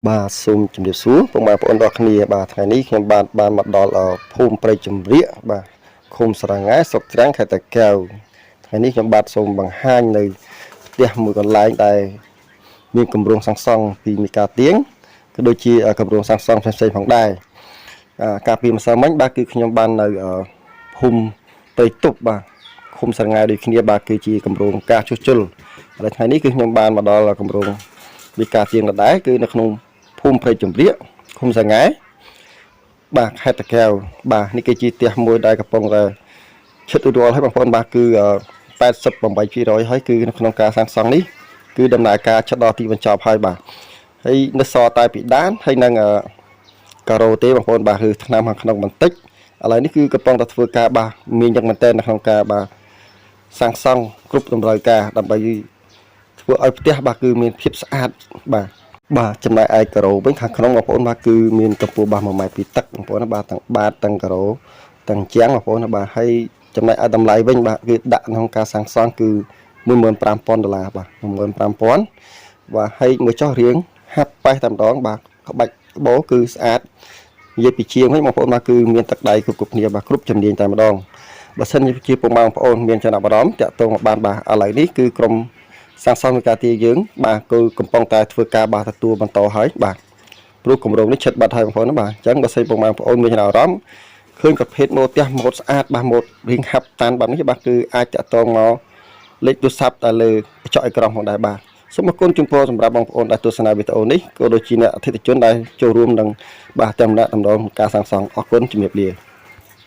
បាទសូមជម្រាបសួរពុកម៉ែបងប្អូនទាំងគ្នាបាទថ្ងៃនេះខ្ញុំបានមកដល់ភូមិព្រៃជំរាកបាទឃុំស្រងាស្រុកច្រាំងខេត្តតាកែវថ្ងៃនេះខ្ញុំបាទសូមបង្ហាញនៅផ្ទះមួយកន្លែងដែលមានគម្រោងសាងសង់ពីមីកាទៀងក៏ដូចជាគម្រោងសាងសង់ផ្សេងៗផងដែរកាលពីម្សិលមិញបាទគឺខ្ញុំបាននៅភូមិព្រៃទប់បាទឃុំស្រងាដូចគ្នាបាទគឺជាគម្រោងការជួសជុលហើយថ្ងៃនេះគឺខ្ញុំបានមកដល់គម្រោងមីកាទៀងដដែលគឺនៅក្នុងភូមិព្រៃជំរាកឃុំសង្ហែបាទខេត្តតាកែវបាទនេះគឺជាផ្ទះមួយដែលកំពុងតែឈិតរួចរាល់ហើយបងប្អូនបាទគឺ88%ហើយគឺនៅក្នុងការសាងសង់នេះគឺដំណើរការឈិតដល់ទីបញ្ចប់ហើយបាទហើយនៅសល់តែពីដានហើយនឹងការ៉ូទេបងប្អូនបាទគឺថ្នាំខាងក្នុងបន្តិចឥឡូវនេះគឺកំពុងតែធ្វើការបាទមានយ៉ាងមែនតើនៅក្នុងការបាទសាងសង់គ្រប់តម្រូវការដើម្បីធ្វើឲ្យផ្ទះបាទគឺមានភាពស្អាតបាទចំណែកឯការ៉ូវិញខាងក្នុងបងប្អូនបាទគឺមានកម្ពស់បាទ1ម៉ែត្រពីទឹកបងប្អូនបាទទាំងបាតទាំងការ៉ូទាំងជាងបងប្អូនបាទហើយចំណែកឯតម្លៃវិញបាទគឺដាក់ក្នុងការសាងសង់គឺ$15,000បាទ$15,000បាទហើយមួយចុះរៀងហាប់ប៉េះតែម្ដងបាទក្បាច់ក្បូរគឺស្អាតនិយាយពីជាងវិញបងប្អូនបាទគឺមានទឹកដៃគ្រប់គ្នាបាទគ្រប់ជំនាញតែម្ដងបើសិនជាពុកម៉ែបងប្អូនមានចំណាប់អារម្មណ៍តាក់ទងមកបានបាទឥឡូវនេះគឺក្រុមសាងសង់មីកាទៀងយើងបាទគឺកំពុងតែធ្វើការបាទទទួលបន្តហើយបាទព្រោះគម្រោងនេះឈិតបាត់ហើយបងប្អូនណាបាទអញ្ចឹងបើសិនពុកម៉ែបងប្អូនមានចំណាប់អារម្មណ៍ឃើញប្រភេទម៉ូដផ្ទះម៉ូដស្អាតបាទម៉ូដរៀងហាប់តានបែបនេះបាទគឺអាចតាក់ទងមកលេខទូរស័ព្ទតែលើកញ្ចក់អេក្រង់ផងដែរបាទសូមអរគុណចំពោះសម្រាប់បងប្អូនដែលទស្សនាវីដេអូនេះក៏ដូចជាអ្នកអតិថិជនដែលចូលរួមនឹងបាទតាមដំណើរការសាងសង់អរគុណជំរាបលា